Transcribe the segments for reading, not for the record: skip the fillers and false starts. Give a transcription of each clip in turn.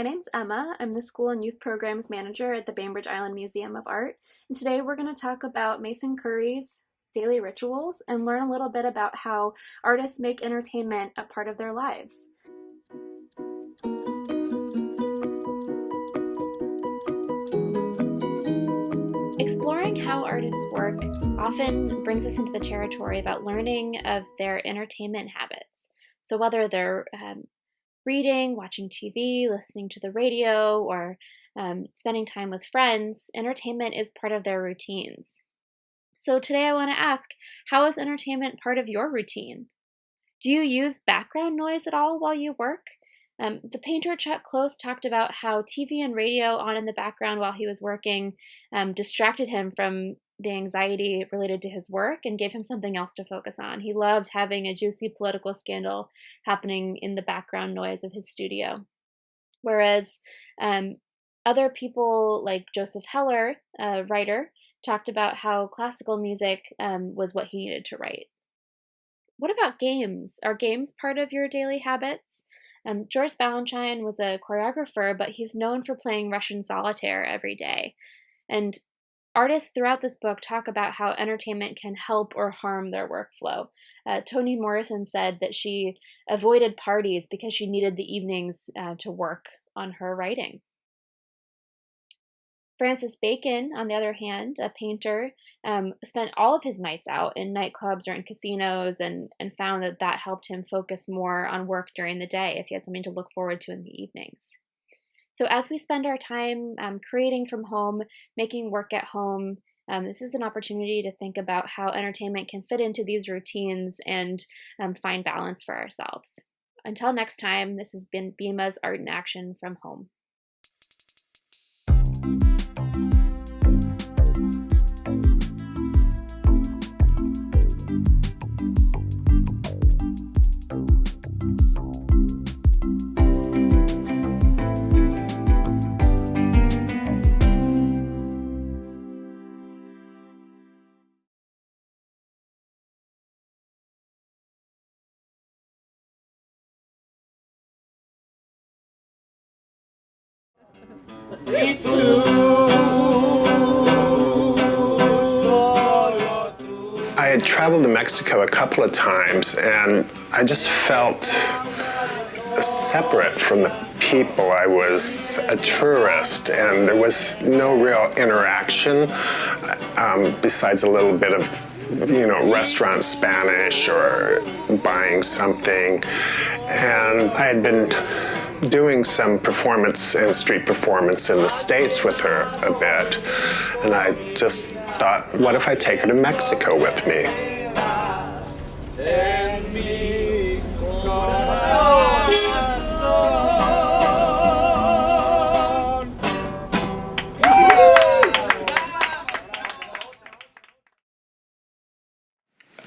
My name's Emma. I'm the School and Youth Programs Manager at the Bainbridge Island Museum of Art, and today we're going to talk about Mason Curry's daily rituals and learn a little bit about how artists make entertainment a part of their lives. Exploring how artists work often brings us into the territory about learning of their entertainment habits. So whether they're reading, watching TV, listening to the radio, or spending time with friends, entertainment is part of their routines. So today I want to ask, how is entertainment part of your routine? Do you use background noise at all while you work? The painter Chuck Close talked about how TV and radio on in the background while he was working distracted him from the anxiety related to his work and gave him something else to focus on. He loved having a juicy political scandal happening in the background noise of his studio. Whereas other people like Joseph Heller, a writer, talked about how classical music was what he needed to write. What about games? Are games part of your daily habits? George Balanchine was a choreographer, but he's known for playing Russian solitaire every day. And artists throughout this book talk about how entertainment can help or harm their workflow. Toni Morrison said that she avoided parties because she needed the evenings to work on her writing. Francis Bacon, on the other hand, a painter, spent all of his nights out in nightclubs or in casinos and found that that helped him focus more on work during the day if he had something to look forward to in the evenings. So as we spend our time creating from home, making work at home, this is an opportunity to think about how entertainment can fit into these routines and find balance for ourselves. Until next time, this has been BIMA's Art in Action from home. I had traveled to Mexico a couple of times, and I just felt separate from the people. I was a tourist, and there was no real interaction besides a little bit of, restaurant Spanish or buying something. And I had been doing some performance and street performance in the States with her a bit, and I just thought, what if I take her to Mexico with me?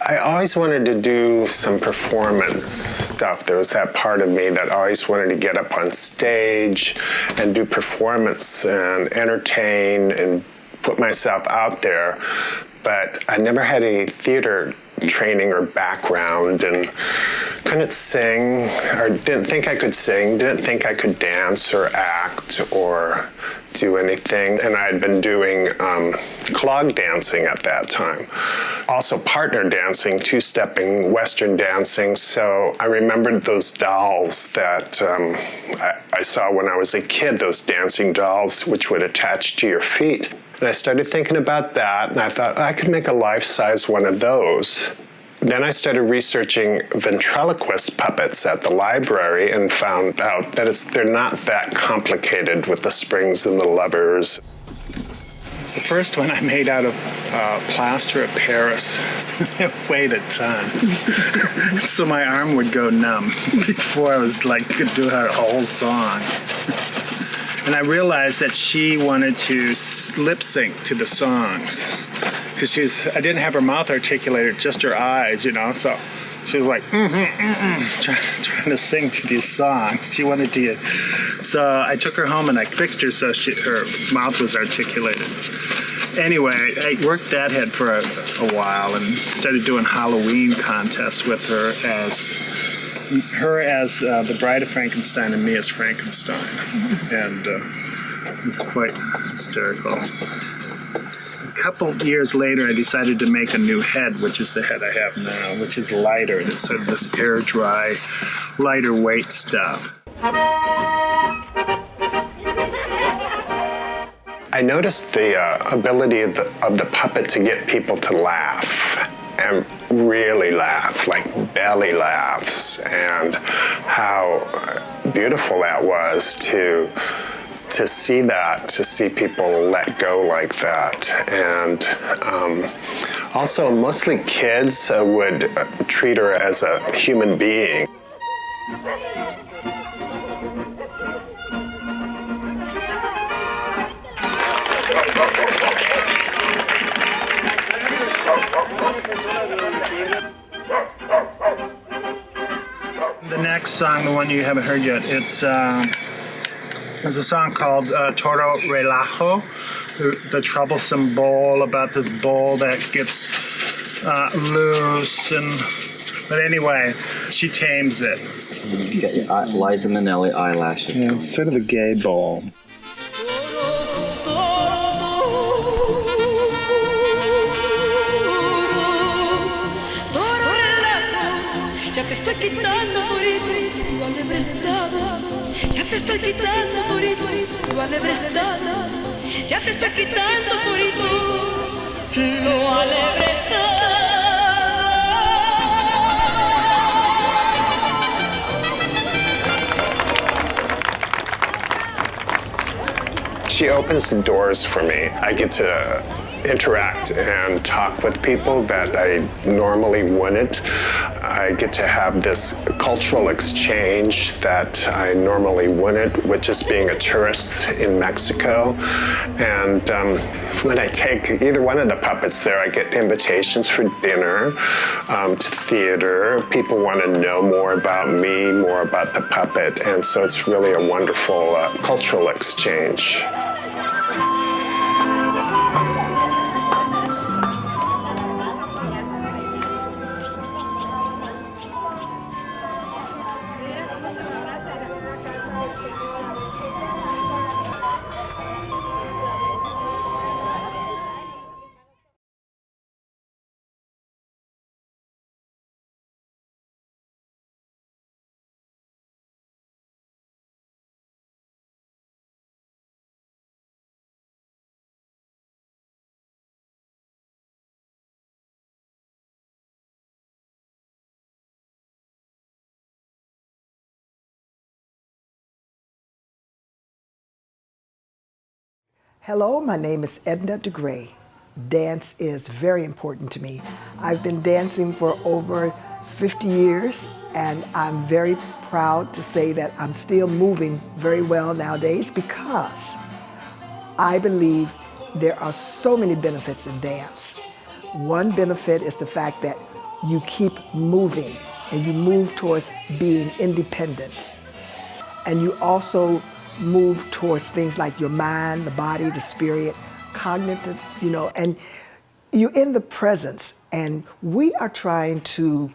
I always wanted to do some performance stuff. There was that part of me that always wanted to get up on stage and do performance and entertain and put myself out there. But I never had any theater training or background and couldn't sing, or didn't think I could sing, didn't think I could dance or act or do anything. And I had been doing clog dancing at that time. Also partner dancing, two-stepping Western dancing. So I remembered those dolls that I saw when I was a kid, those dancing dolls which would attach to your feet. And I started thinking about that, and I thought I could make a life-size one of those. Then I started researching ventriloquist puppets at the library and found out that they're not that complicated with the springs and the levers. The first one I made out of plaster of Paris. It weighed a ton. So my arm would go numb before I could do her whole song. And I realized that she wanted to lip sync to the songs. Because I didn't have her mouth articulated, just her eyes, so she was like, trying to sing to these songs. She wanted to. So I took her home and I fixed her so her mouth was articulated. Anyway, I worked that head for a while and started doing Halloween contests with her as her as the Bride of Frankenstein and me as Frankenstein. And it's quite hysterical. A couple years later, I decided to make a new head, which is the head I have now, which is lighter. And it's sort of this air dry, lighter weight stuff. I noticed the ability of the puppet to get people to laugh, and really laugh, like belly laughs, and how beautiful that was to see that, to see people let go like that. And also, mostly kids would treat her as a human being. The next song, the one you haven't heard yet, it's a song called Toro Relajo, the troublesome bull, about this bull that gets loose. But anyway, she tames it. You got your Liza Minnelli eyelashes. Yeah, it's sort of a gay bull. Ya te estoy quitando torito, tu alegre estado. Ya te estoy quitando torito, tu alegre estado. Ya te estoy quitando torito, lo alegre estado. She opens the doors for me. I get to interact and talk with people that I normally wouldn't. I get to have this cultural exchange that I normally wouldn't, with just being a tourist in Mexico. And when I take either one of the puppets there, I get invitations for dinner, to theater. People want to know more about me, more about the puppet, and so it's really a wonderful cultural exchange. Hello, my name is Edna Daigre. Dance is very important to me. I've been dancing for over 50 years, and I'm very proud to say that I'm still moving very well nowadays because I believe there are so many benefits in dance. One benefit is the fact that you keep moving and you move towards being independent. And you also move towards things like your mind, the body, the spirit, cognitive, and you're in the presence. And we are trying to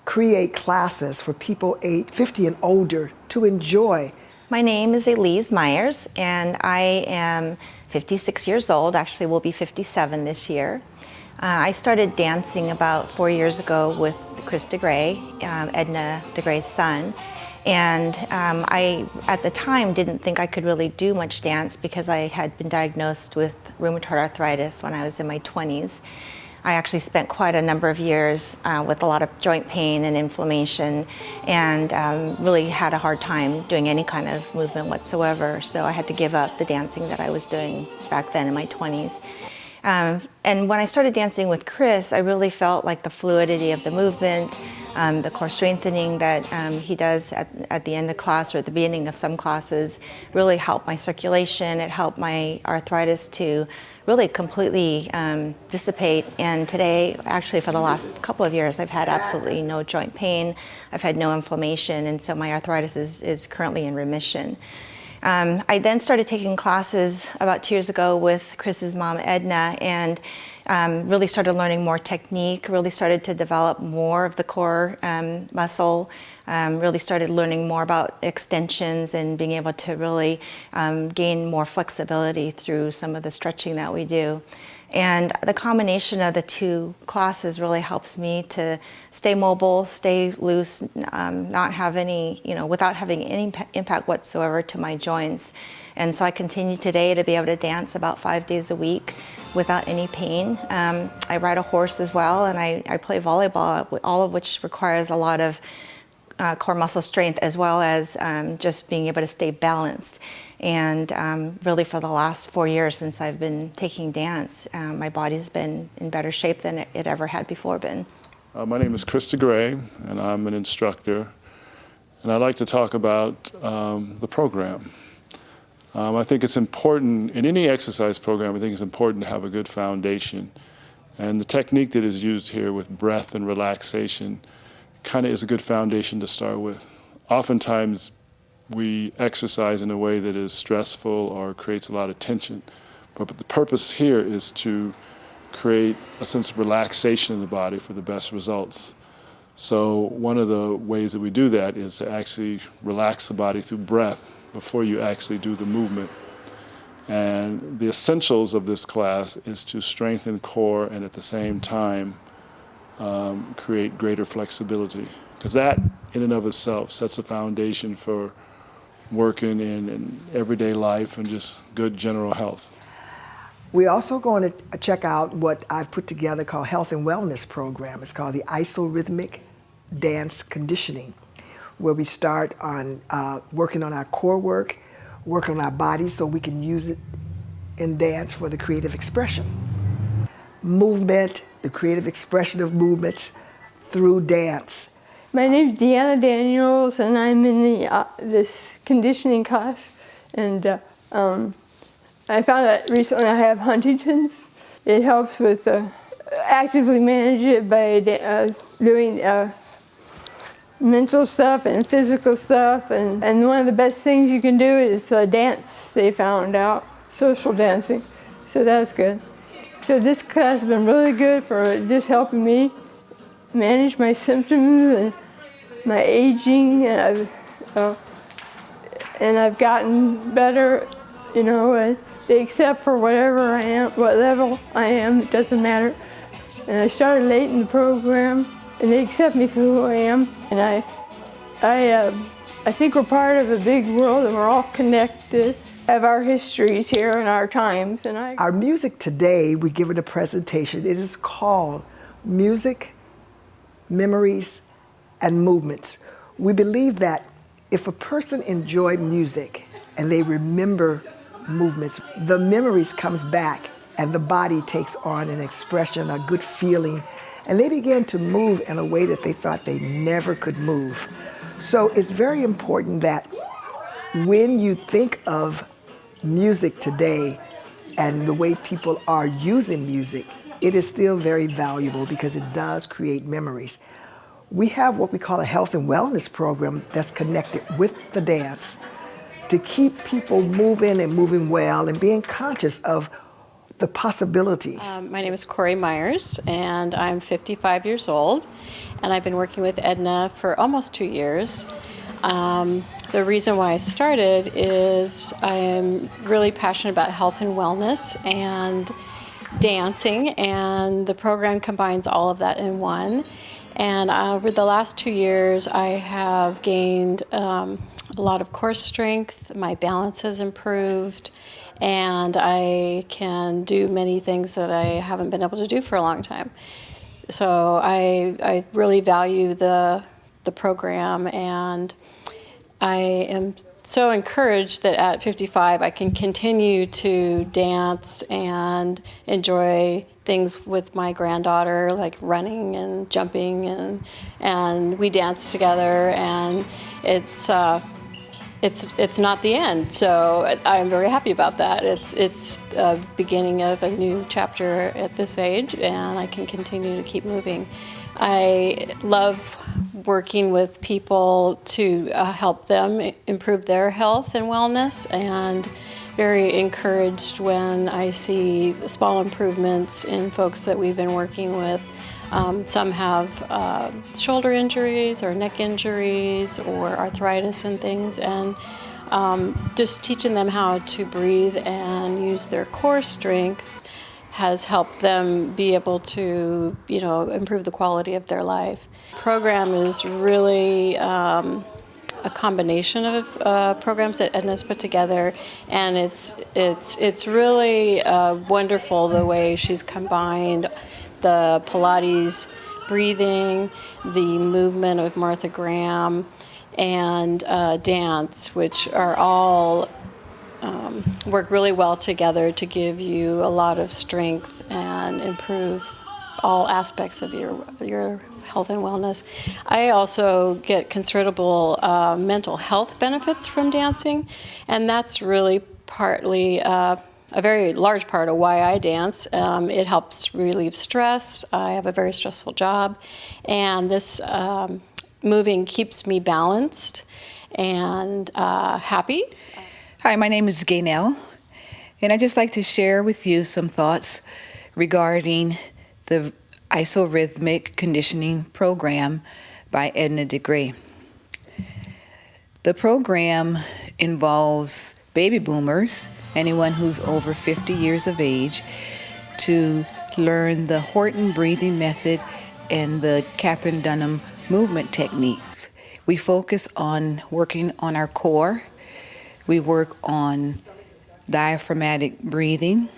create classes for people 50 and older to enjoy. My name is Elise Meyers, and I am 56 years old. Actually, will be 57 this year. I started dancing about 4 years ago with Chris Daigre, Edna Daigre's son. And I, at the time, didn't think I could really do much dance because I had been diagnosed with rheumatoid arthritis when I was in my 20s. I actually spent quite a number of years with a lot of joint pain and inflammation, and really had a hard time doing any kind of movement whatsoever. So I had to give up the dancing that I was doing back then in my 20s. And when I started dancing with Chris, I really felt like the fluidity of the movement, the core strengthening that he does at the end of class or at the beginning of some classes really helped my circulation. It helped my arthritis to really completely dissipate. And today, actually for the last couple of years, I've had absolutely no joint pain. I've had no inflammation, and so my arthritis is currently in remission. I then started taking classes about 2 years ago with Chris's mom, Edna, and Really started learning more technique, really started to develop more of the core muscle, really started learning more about extensions and being able to really gain more flexibility through some of the stretching that we do. And the combination of the two classes really helps me to stay mobile, stay loose, not have any, without having any impact whatsoever to my joints. And so I continue today to be able to dance about 5 days a week without any pain. I ride a horse as well, and I play volleyball, all of which requires a lot of core muscle strength, as well as just being able to stay balanced. And really for the last 4 years since I've been taking dance, my body's been in better shape than it ever had before been. My name is Chris Daigre, and I'm an instructor. And I'd like to talk about the program. I think it's important, in any exercise program, I think it's important to have a good foundation. And the technique that is used here with breath and relaxation kind of is a good foundation to start with. Oftentimes, we exercise in a way that is stressful or creates a lot of tension. But the purpose here is to create a sense of relaxation in the body for the best results. So one of the ways that we do that is to actually relax the body through breath before you actually do the movement. And the essentials of this class is to strengthen core and at the same time create greater flexibility. Because that in and of itself sets a foundation for working in everyday life and just good general health. We're also going to check out what I've put together called Health and Wellness Program. It's called the ISO-Rhythmic Dance Conditioning, where we start on working on our core work, working on our body so we can use it in dance for the creative expression. Movement, the creative expression of movements through dance. My name is Deanna Daniels, and I'm in this conditioning class. And I found that recently I have Huntington's. It helps with actively manage it by doing mental stuff and physical stuff. And one of the best things you can do is dance, they found out, social dancing. So that's good. So this class has been really good for just helping me manage my symptoms and my aging, and I've gotten better, and they accept for whatever I am, what level I am, it doesn't matter. And I started late in the program, and they accept me for who I am. And I think we're part of a big world, and we're all connected. Have our histories here and our times. And Our music today, we give it a presentation. It is called Music, Memories, and Movements. We believe that if a person enjoyed music and they remember movements, the memories comes back and the body takes on an expression, a good feeling, and they begin to move in a way that they thought they never could move. So it's very important that when you think of music today and the way people are using music, it is still very valuable because it does create memories. We have what we call a health and wellness program that's connected with the dance to keep people moving and moving well and being conscious of the possibilities. My name is Corey Meyers, and I'm 55 years old, and I've been working with Edna for almost 2 years. The reason why I started is I'm really passionate about health and wellness and dancing, and the program combines all of that in one. And over the last 2 years, I have gained a lot of core strength, my balance has improved, and I can do many things that I haven't been able to do for a long time. So I really value the program, and I am so encouraged that at 55 I can continue to dance and enjoy things with my granddaughter, like running and jumping, and we dance together, and it's not the end. So I'm very happy about that. It's the beginning of a new chapter at this age, and I can continue to keep moving. I love working with people to help them improve their health and wellness, and very encouraged when I see small improvements in folks that we've been working with. Some have shoulder injuries or neck injuries or arthritis and things, and just teaching them how to breathe and use their core strength has helped them be able to, improve the quality of their life. The program is really a combination of programs that Edna's put together, and it's really wonderful the way she's combined the Pilates breathing, the movement of Martha Graham, and dance, which are all work really well together to give you a lot of strength and improve all aspects of your health and wellness. I also get considerable mental health benefits from dancing, and that's really partly a very large part of why I dance. It helps relieve stress. I have a very stressful job, and this moving keeps me balanced and happy. Hi, my name is Gaynell, and I'd just like to share with you some thoughts regarding the ISO-Rhythmic Conditioning Program by Edna Daigre. The program involves baby boomers, anyone who's over 50 years of age, to learn the Horton breathing method and the Catherine Dunham movement techniques. We focus on working on our core. We work on diaphragmatic breathing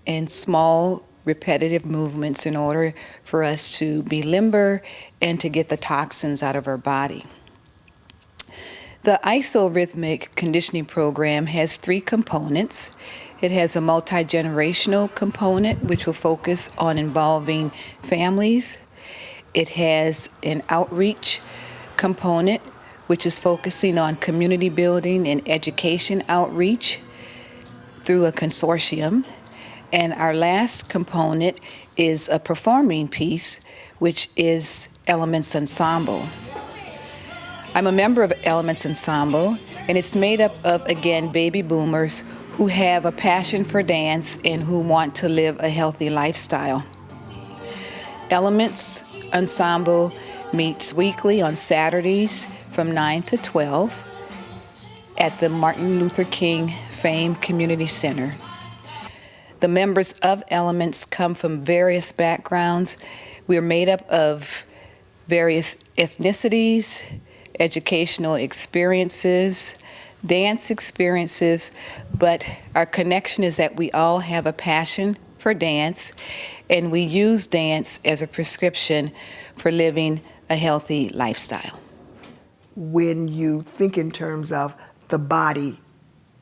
and small repetitive movements in order for us to be limber and to get the toxins out of our body. The ISO-Rhythmic Conditioning Program has 3 components. It has a multi-generational component, which will focus on involving families. It has an outreach component, which is focusing on community building and education outreach through a consortium. And our last component is a performing piece, which is Elements Ensemble. I'm a member of Elements Ensemble, and it's made up of, again, baby boomers who have a passion for dance and who want to live a healthy lifestyle. Elements Ensemble meets weekly on Saturdays from 9 to 12 at the Martin Luther King Fame Community Center. The members of Elements come from various backgrounds. We are made up of various ethnicities, educational experiences, dance experiences, but our connection is that we all have a passion for dance, and we use dance as a prescription for living a healthy lifestyle. When you think in terms of the body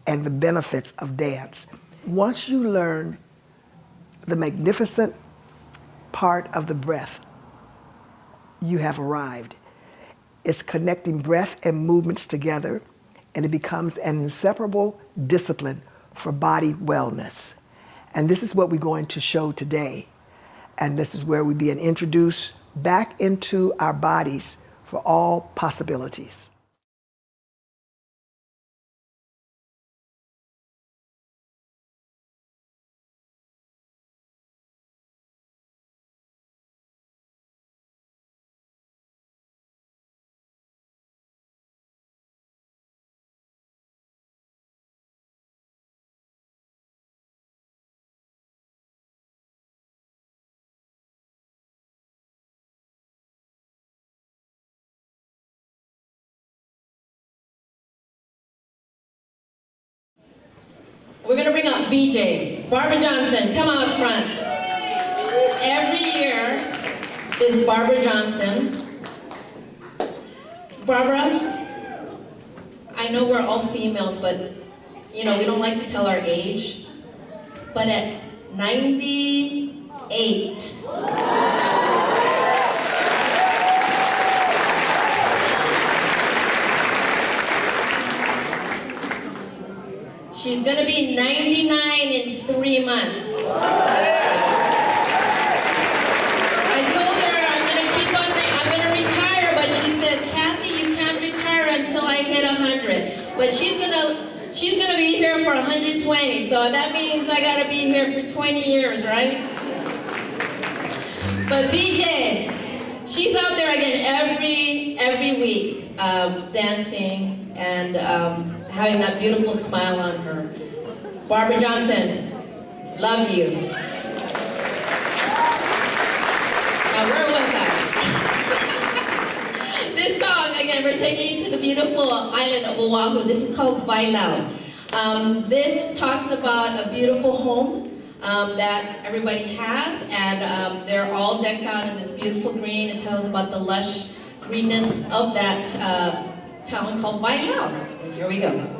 and the benefits of dance, once you learn the magnificent part of the breath, you have arrived. It's connecting breath and movements together, and it becomes an inseparable discipline for body wellness. And this is what we're going to show today. And this is where we're being introduced back into our bodies for all possibilities. We're gonna bring up BJ. Barbara Johnson, come out front. Every year is Barbara Johnson. Barbara, I know we're all females, but we don't like to tell our age. But at 98, she's gonna be 99 in 3 months. I told her I'm gonna retire, but she says, Kathy, you can't retire until I hit 100. But she's she's gonna be here for 120, so that means I gotta be here for 20 years, right? But BJ, she's out there again every week, dancing and having that beautiful smile on her. Barbara Johnson, love you. Now, where was I? This song, again, we're taking you to the beautiful island of Oahu. This is called Wailau. This talks about a beautiful home that everybody has, and they're all decked out in this beautiful green. It tells about the lush greenness of that town called Wailau. Here we go.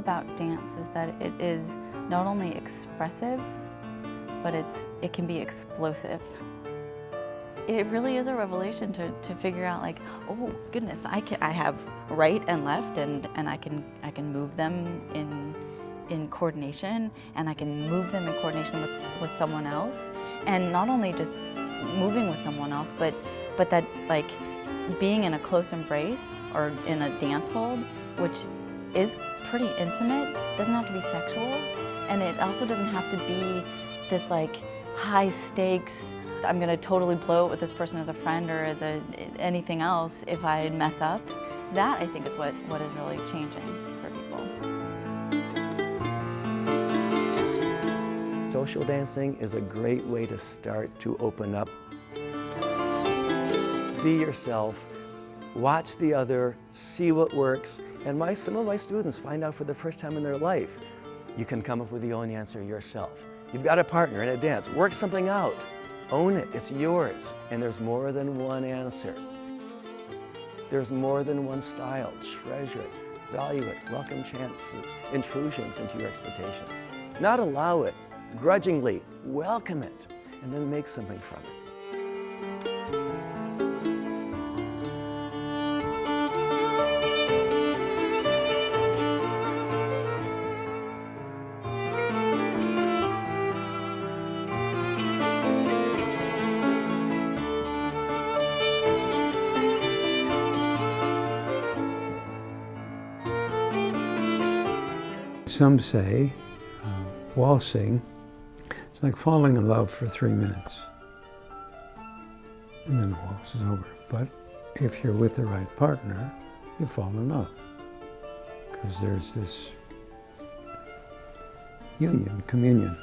about dance is that it is not only expressive, but it can be explosive. It really is a revelation to figure out, like, oh goodness, I have right and left, and I can move them in coordination, and I can move them in coordination with someone else, and not only just moving with someone else, but that, like, being in a close embrace or in a dance hold, which is pretty intimate, doesn't have to be sexual, and it also doesn't have to be this like high stakes, I'm gonna totally blow it with this person as a friend or as anything else if I mess up. That, I think, is what is really changing for people. Social dancing is a great way to start to open up. Be yourself, watch the other, see what works, and some of my students find out for the first time in their life, you can come up with the only answer yourself. You've got a partner in a dance, work something out, own it, it's yours, and there's more than one answer. There's more than one style, treasure it, value it, welcome chance intrusions into your expectations. Not allow it, grudgingly welcome it, and then make something from it. Some say waltzing, it's like falling in love for 3 minutes, and then the waltz is over. But if you're with the right partner, you fall in love, because there's this union, communion.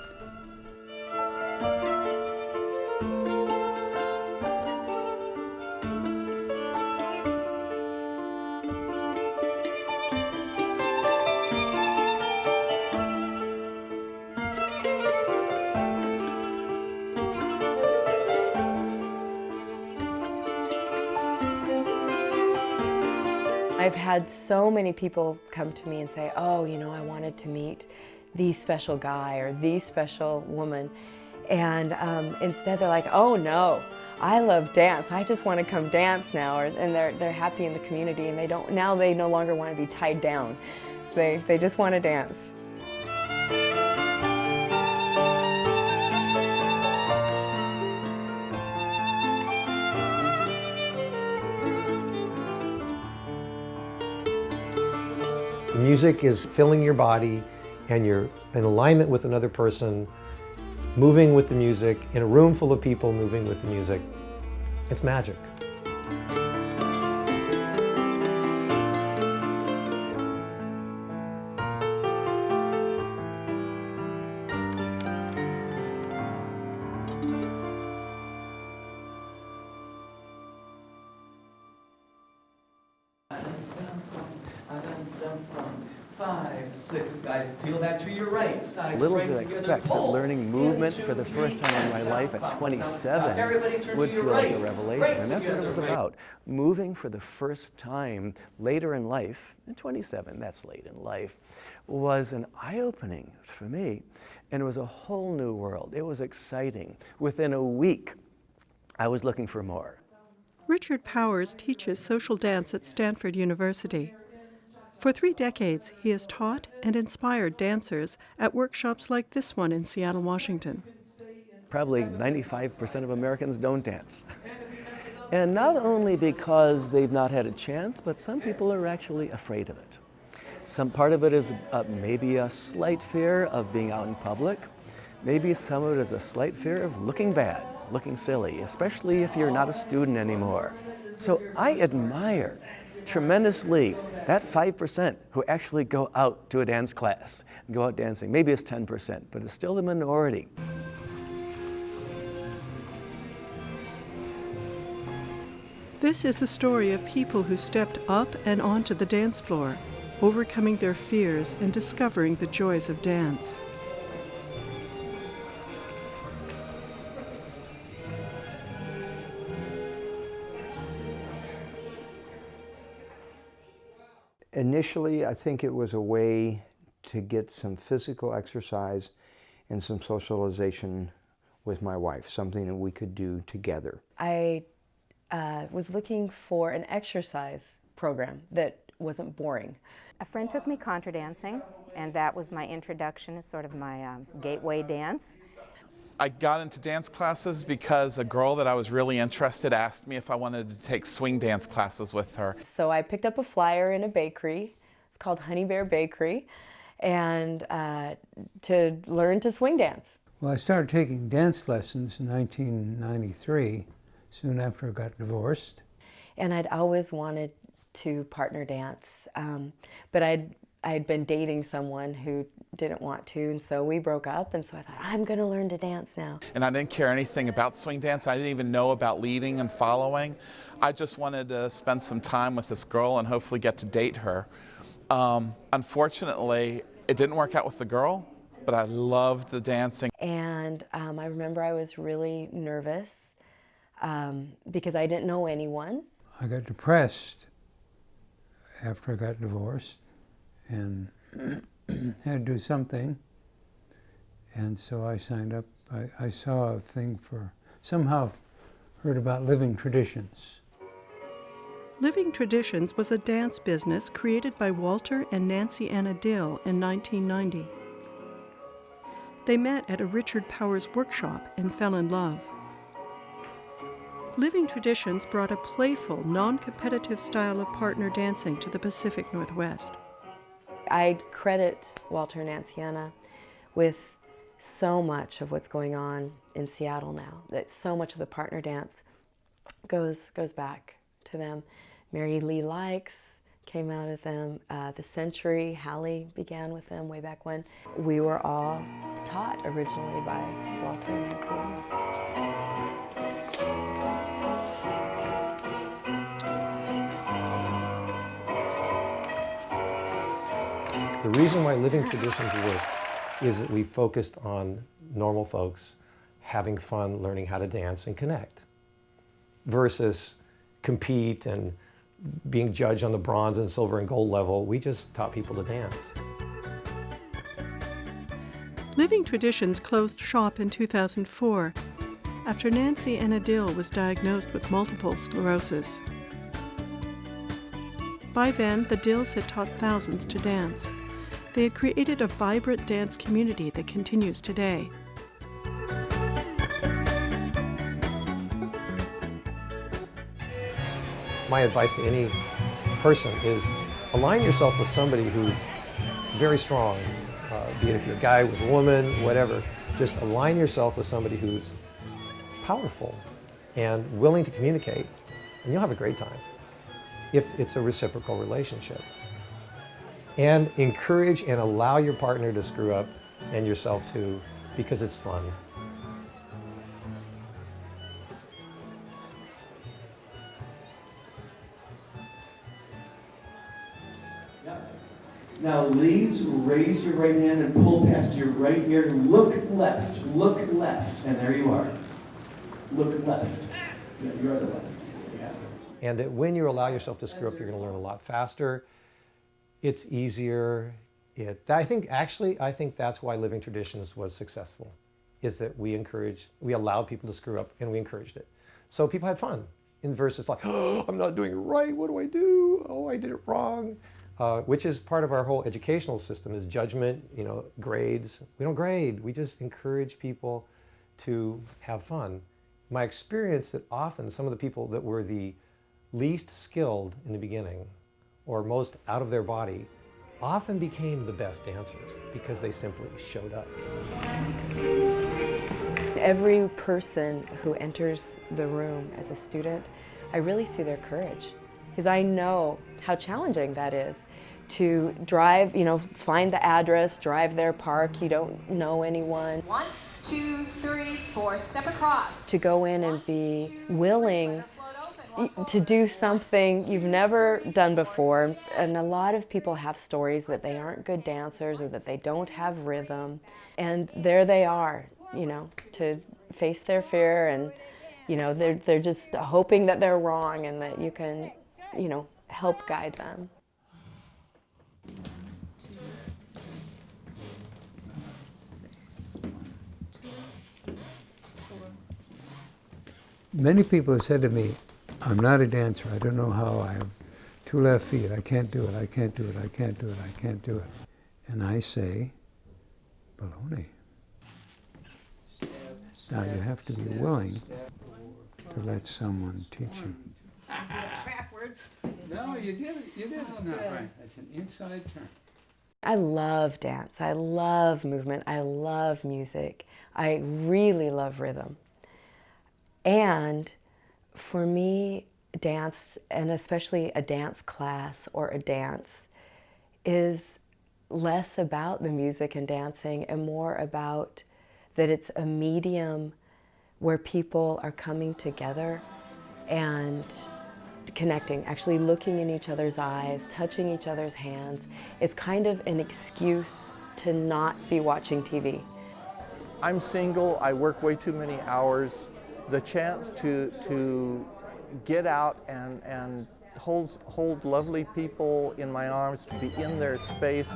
I've had so many people come to me and say, oh, you know, I wanted to meet the special guy or the special woman. And instead they're like, oh no, I love dance. I just want to come dance now. And they're happy in the community, and they no longer want to be tied down. They just want to dance. Music is filling your body, and you're in alignment with another person, moving with the music, in a room full of people moving with the music. It's magic. Guys, peel back to your right side. Little did I expect that learning movement for the first time in my life at 27 would feel like a revelation, and that's what it was about. Moving for the first time later in life, at 27, that's late in life, was an eye-opening for me, and it was a whole new world. It was exciting. Within a week, I was looking for more. Richard Powers teaches social dance at Stanford University. For 3 decades, he has taught and inspired dancers at workshops like this one in Seattle, Washington. Probably 95% of Americans don't dance. And not only because they've not had a chance, but some people are actually afraid of it. Some part of it is maybe a slight fear of being out in public. Maybe some of it is a slight fear of looking bad, looking silly, especially if you're not a student anymore. So I admire tremendously that 5% who actually go out to a dance class, go out dancing. Maybe it's 10%, but it's still the minority. This is the story of people who stepped up and onto the dance floor, overcoming their fears and discovering the joys of dance. Initially, I think it was a way to get some physical exercise and some socialization with my wife, something that we could do together. I was looking for an exercise program that wasn't boring. A friend took me contra dancing, and that was my introduction, as sort of my gateway dance. I got into dance classes because a girl that I was really interested asked me if I wanted to take swing dance classes with her. So I picked up a flyer in a bakery. It's called Honey Bear Bakery, and to learn to swing dance. Well, I started taking dance lessons in 1993, soon after I got divorced. And I'd always wanted to partner dance, but I'd been dating someone who didn't want to, and so we broke up, and so I thought, I'm going to learn to dance now. And I didn't care anything about swing dance. I didn't even know about leading and following. I just wanted to spend some time with this girl and hopefully get to date her. Unfortunately, it didn't work out with the girl, but I loved the dancing. And I remember I was really nervous because I didn't know anyone. I got depressed after I got divorced and had to do something. And so I signed up. I saw a thing for, somehow heard about Living Traditions. Living Traditions was a dance business created by Walter and Nancy Anna Dill in 1990. They met at a Richard Powers workshop and fell in love. Living Traditions brought a playful, non-competitive style of partner dancing to the Pacific Northwest. I credit Walter and Nancy Anna with so much of what's going on in Seattle now. That so much of the partner dance goes back to them. Mary Lee Likes came out of them. The Century, Hallie began with them way back when. We were all taught originally by Walter and Nancy Anna. The reason why Living Traditions work is that we focused on normal folks having fun, learning how to dance and connect, versus compete and being judged on the bronze and silver and gold level. We just taught people to dance. Living Traditions closed shop in 2004 after Nancy Anna Dill was diagnosed with multiple sclerosis. By then, the Dills had taught thousands to dance. They had created a vibrant dance community that continues today. My advice to any person is align yourself with somebody who's very strong, be it if you're a guy with a woman, whatever. Just align yourself with somebody who's powerful and willing to communicate, and you'll have a great time if it's a reciprocal relationship. And encourage and allow your partner to screw up, and yourself too, because it's fun. Now, ladies, raise your right hand and pull past your right ear. Look left, and there you are. Look left. Yeah, you're the left. Yeah. And that when you allow yourself to screw up, you're going to learn a lot faster. It's easier. I think that's why Living Traditions was successful, is that we allowed people to screw up, and we encouraged it. So people had fun, in versus like, oh, I'm not doing it right, what do I do? Oh, I did it wrong. Which is part of our whole educational system, is judgment, grades. We don't grade, we just encourage people to have fun. My experience that often some of the people that were the least skilled in the beginning, or most out of their body, often became the best dancers because they simply showed up. Every person who enters the room as a student, I really see their courage, because I know how challenging that is to drive, find the address, drive their park, you don't know anyone. 1, 2, 3, 4, step across. To go in and be willing to do something you've never done before. And a lot of people have stories that they aren't good dancers or that they don't have rhythm. And there they are, to face their fear, and they're just hoping that they're wrong and that you can help guide them. Many people have said to me, I'm not a dancer, I don't know how, I have 2 left feet, I can't do it, I can't do it, I can't do it, I can't do it. And I say, baloney. Now you have to be willing to let someone teach you. Backwards. No, you did it not right. That's an inside turn. I love dance, I love movement, I love music. I really love rhythm. And for me, dance, and especially a dance class or a dance, is less about the music and dancing and more about that it's a medium where people are coming together and connecting, actually looking in each other's eyes, touching each other's hands. It's kind of an excuse to not be watching TV. I'm single, I work way too many hours. The chance to get out and hold lovely people in my arms, to be in their space,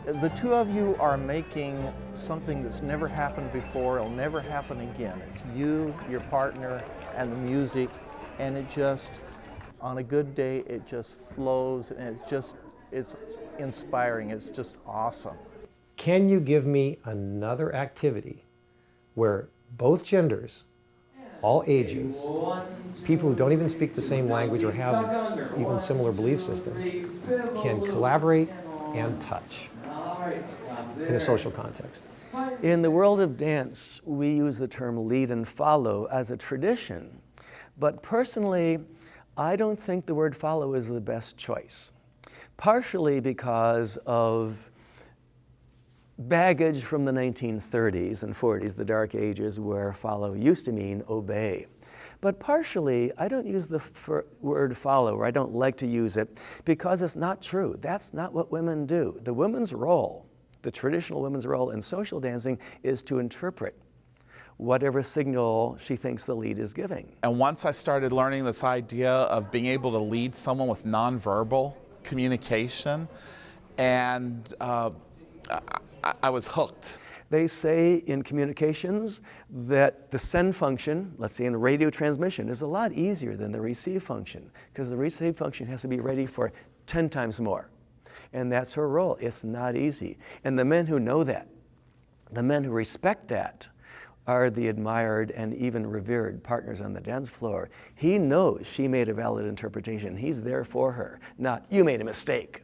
the two of you are making something that's never happened before, it'll never happen again. It's you, your partner, and the music, and it just, on a good day, it just flows, and it's inspiring, it's just awesome. Can you give me another activity where both genders, all ages, people who don't even speak the same language or have even similar belief systems, can collaborate and touch in a social context? In the world of dance, we use the term lead and follow as a tradition. But personally, I don't think the word follow is the best choice. Partially because of baggage from the 1930s and 40s, the dark ages, where follow used to mean obey. But partially, I don't use the word follow, or I don't like to use it, because it's not true. That's not what women do. The women's role, the traditional women's role in social dancing, is to interpret whatever signal she thinks the lead is giving. And once I started learning this idea of being able to lead someone with nonverbal communication, and I was hooked. They say in communications that the send function, let's say in radio transmission, is a lot easier than the receive function, because the receive function has to be ready for 10 times more. And that's her role. It's not easy. And the men who know that, the men who respect that, are the admired and even revered partners on the dance floor. He knows she made a valid interpretation. He's there for her, not you made a mistake,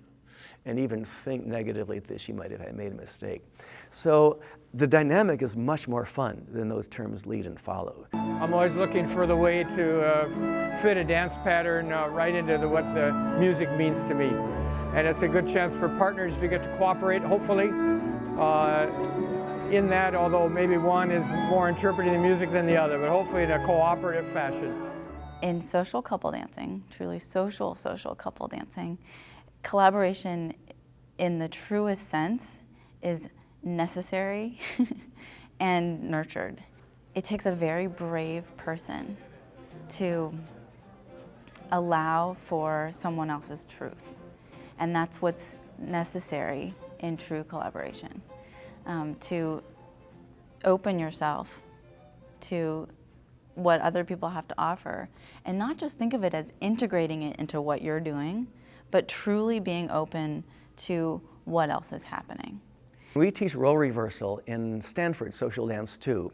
and even think negatively that she might have made a mistake. So the dynamic is much more fun than those terms lead and follow. I'm always looking for the way to fit a dance pattern right into what the music means to me. And it's a good chance for partners to get to cooperate, hopefully, in that, although maybe one is more interpreting the music than the other, but hopefully in a cooperative fashion. In social couple dancing, truly social couple dancing, collaboration in the truest sense is necessary and nurtured. It takes a very brave person to allow for someone else's truth. And that's what's necessary in true collaboration. To open yourself to what other people have to offer, and not just think of it as integrating it into what you're doing, but truly being open to what else is happening. We teach role reversal in Stanford social dance too,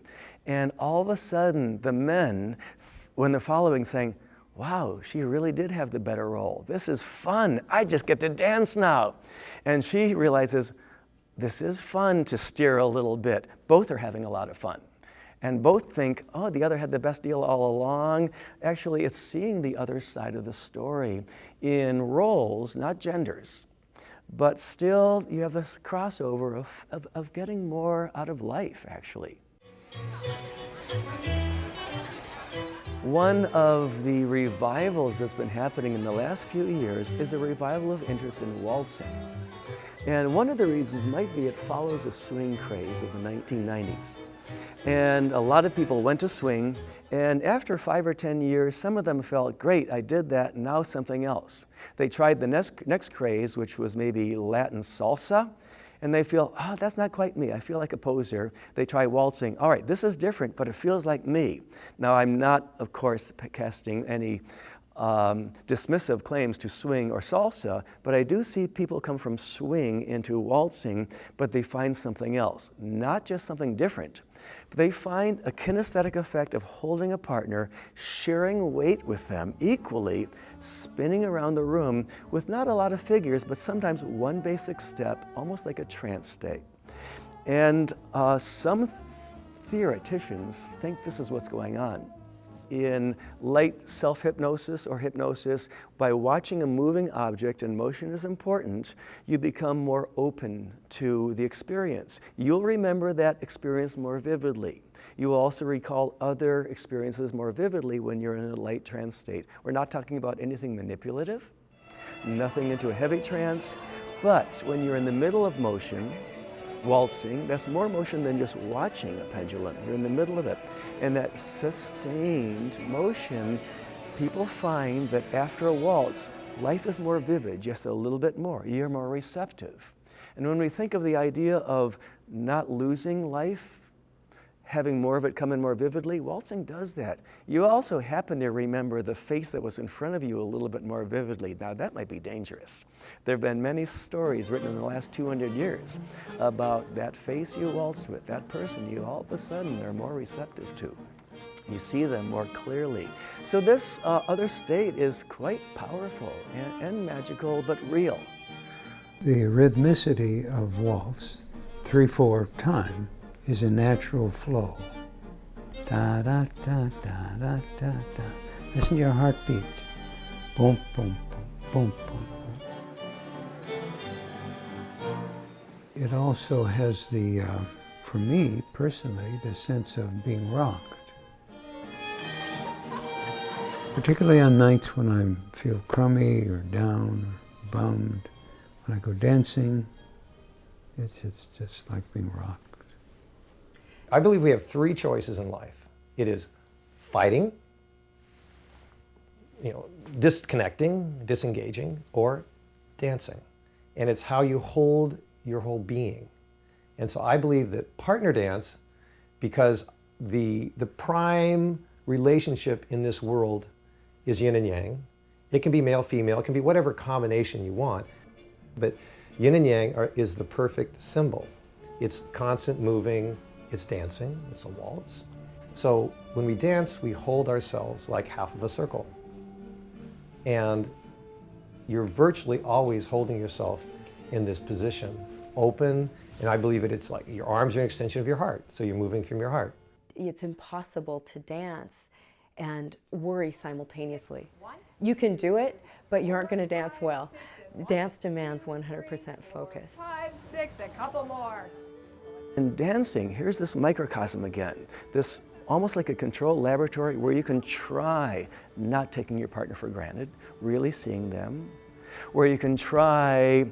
and all of a sudden the men, when they're following, saying, wow, she really did have the better role. This is fun, I just get to dance now. And she realizes, this is fun to steer a little bit. Both are having a lot of fun. And both think, oh, the other had the best deal all along. Actually, it's seeing the other side of the story in roles, not genders. But still, you have this crossover of getting more out of life, actually. One of the revivals that's been happening in the last few years is a revival of interest in waltzing. And one of the reasons might be it follows a swing craze of the 1990s. And a lot of people went to swing, and after 5 or 10 years, some of them felt, great, I did that, now something else. They tried the next craze, which was maybe Latin salsa, and they feel, oh, that's not quite me. I feel like a poser. They try waltzing. All right, this is different, but it feels like me. Now, I'm not, of course, casting any dismissive claims to swing or salsa, but I do see people come from swing into waltzing, but they find something else, not just something different. But they find a kinesthetic effect of holding a partner, sharing weight with them equally, spinning around the room with not a lot of figures, but sometimes one basic step, almost like a trance state. And some theoreticians think this is what's going on. In light self-hypnosis or hypnosis, by watching a moving object, and motion is important, you become more open to the experience. You'll remember that experience more vividly. You will also recall other experiences more vividly when you're in a light trance state. We're not talking about anything manipulative, nothing into a heavy trance, but when you're in the middle of motion, waltzing, that's more motion than just watching a pendulum. You're in the middle of it. And that sustained motion, people find that after a waltz, life is more vivid, just a little bit more. You're more receptive. And when we think of the idea of not losing life, having more of it come in more vividly, waltzing does that. You also happen to remember the face that was in front of you a little bit more vividly. Now that might be dangerous. There have been many stories written in the last 200 years about that face you waltzed with, that person you all of a sudden are more receptive to. You see them more clearly. So this other state is quite powerful and magical, but real. The rhythmicity of waltz, 3/4 time, is a natural flow. Da da da da da da da. Listen to your heartbeat. Boom, boom, boom, boom, boom. It also has the, for me personally, the sense of being rocked. Particularly on nights when I feel crummy or down or bummed. When I go dancing, it's just like being rocked. I believe we have 3 choices in life. It is fighting, disconnecting, disengaging, or dancing. And it's how you hold your whole being. And so I believe that partner dance, because the prime relationship in this world is yin and yang. It can be male, female, it can be whatever combination you want. But yin and yang is the perfect symbol. It's constant moving, it's dancing, it's a waltz. So when we dance, we hold ourselves like half of a circle. And you're virtually always holding yourself in this position, open, and I believe it's like your arms are an extension of your heart, so you're moving from your heart. It's impossible to dance and worry simultaneously. You can do it, but you aren't going to dance well. Dance demands 100% focus. 5, 6, a couple more. In dancing, here's this microcosm again, this almost like a controlled laboratory where you can try not taking your partner for granted, really seeing them, where you can try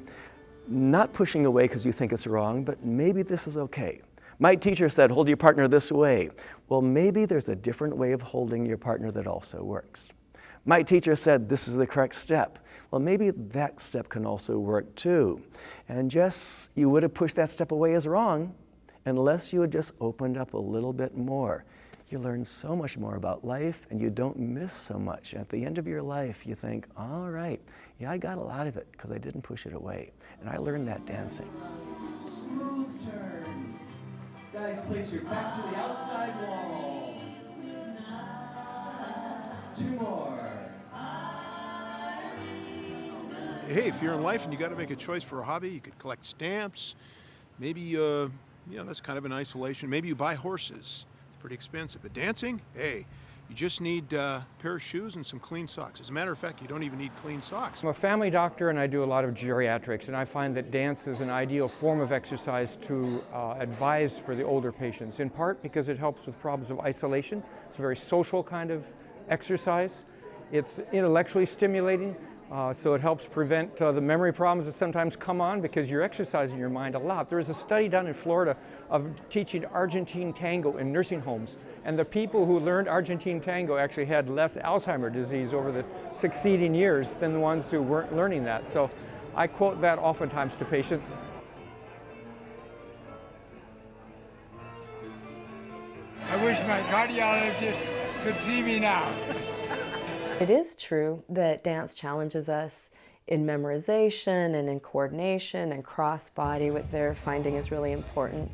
not pushing away because you think it's wrong, but maybe this is okay. My teacher said, hold your partner this way. Well, maybe there's a different way of holding your partner that also works. My teacher said, this is the correct step. Well, maybe that step can also work too. And just, you would have pushed that step away as wrong unless you had just opened up a little bit more. You learn so much more about life and you don't miss so much. At the end of your life, you think, all right, yeah, I got a lot of it because I didn't push it away. And I learned that dancing. Smooth turn. Guys, place your back to the outside wall. 2 more. Hey, if you're in life and you got to make a choice for a hobby, you could collect stamps. Maybe, that's kind of an isolation. Maybe you buy horses. It's pretty expensive. But dancing, hey, you just need a pair of shoes and some clean socks. As a matter of fact, you don't even need clean socks. I'm a family doctor and I do a lot of geriatrics, and I find that dance is an ideal form of exercise to advise for the older patients, in part because it helps with problems of isolation. It's a very social kind of exercise. It's intellectually stimulating. So it helps prevent the memory problems that sometimes come on because you're exercising your mind a lot. There was a study done in Florida of teaching Argentine tango in nursing homes, and the people who learned Argentine tango actually had less Alzheimer's disease over the succeeding years than the ones who weren't learning that. So I quote that oftentimes to patients. cardiologist could see me now. It is true that dance challenges us in memorization and in coordination and cross-body, what they're finding is really important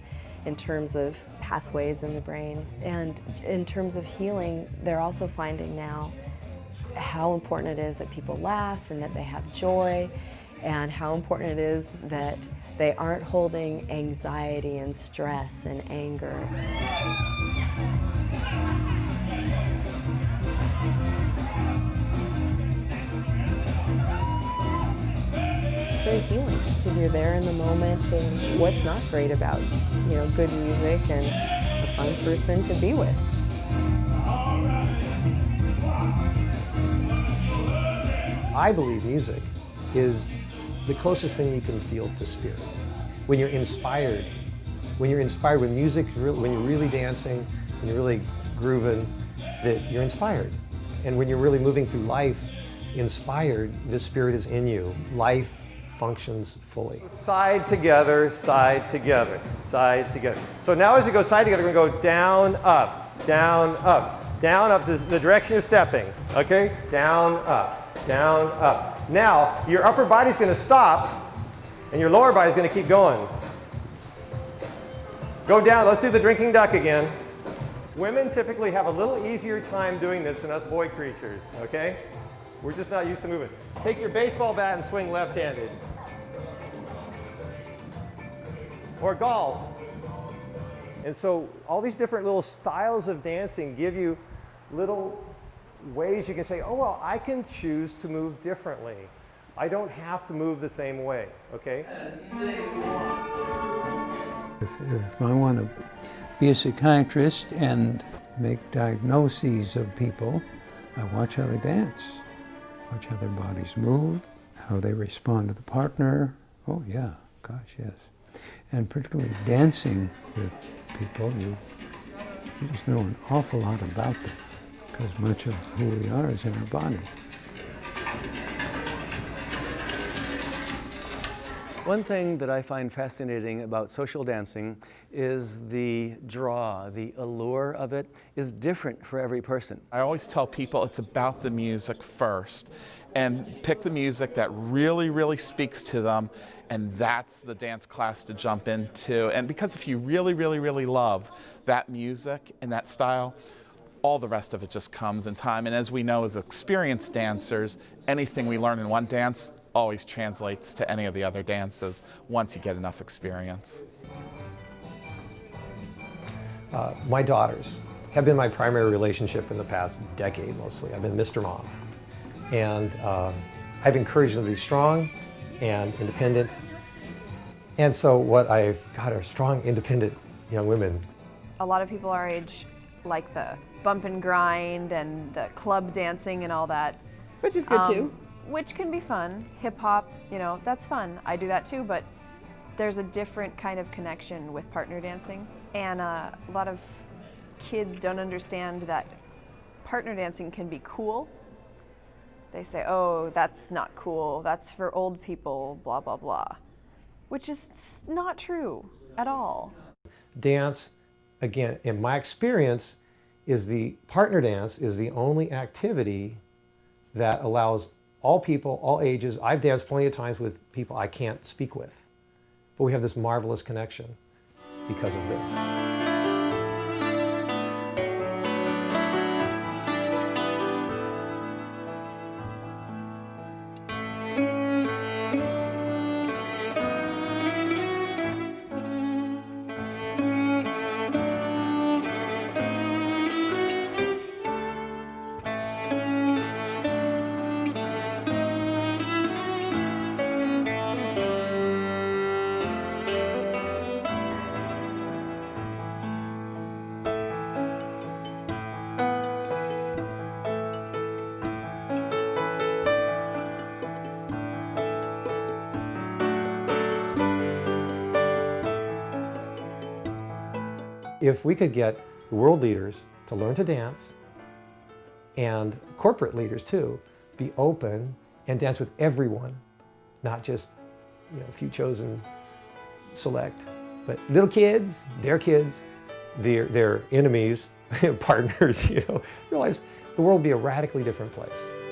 in terms of pathways in the brain. And in terms of healing, they're also finding now how important it is that people laugh and that they have joy, and how important it is that they aren't holding anxiety and stress and anger. It's very healing because you're there in the moment, and what's not great about, good music and a fun person to be with. I believe music is the closest thing you can feel to spirit. When you're inspired with music, when you're really dancing, when you're really grooving, that you're inspired. And when you're really moving through life inspired, the spirit is in you. Life functions fully. Side together, side together, side together. So now as you go side together, we're going to go down, up, down, up. Down, up, the direction you're stepping, okay? Down, up, down, up. Now, your upper body's going to stop, and your lower body's going to keep going. Go down, let's do the drinking duck again. Women typically have a little easier time doing this than us boy creatures, okay? We're just not used to moving. Take your baseball bat and swing left-handed. Or golf. And so all these different little styles of dancing give you little ways you can say, oh, well, I can choose to move differently. I don't have to move the same way, okay? If I want to be a psychiatrist and make diagnoses of people, I watch how they dance, watch how their bodies move, how they respond to the partner. Oh yeah, gosh, yes. And particularly dancing with people, you just know an awful lot about them, because much of who we are is in our body. One thing that I find fascinating about social dancing is the draw, the allure of it is different for every person. I always tell people it's about the music first, and pick the music that really, really speaks to them, and that's the dance class to jump into. And because if you really, really, really love that music and that style, all the rest of it just comes in time. And as we know as experienced dancers, anything we learn in one dance always translates to any of the other dances once you get enough experience. My daughters have been my primary relationship in the past decade mostly. I've been Mr. Mom. And I've encouraged them to be strong and independent. And so what I've got are strong, independent young women. A lot of people our age like the bump and grind and the club dancing and all that. Which is good too. Which can be fun. Hip hop, that's fun. I do that too, but there's a different kind of connection with partner dancing. And a lot of kids don't understand that partner dancing can be cool. They say, oh, that's not cool, that's for old people, blah, blah, blah. Which is not true at all. Dance, again, in my experience, partner dance is the only activity that allows all people, all ages. I've danced plenty of times with people I can't speak with, but we have this marvelous connection because of this. If we could get world leaders to learn to dance, and corporate leaders too, be open and dance with everyone, not just a few chosen select, but little kids, their enemies, partners, realize the world would be a radically different place.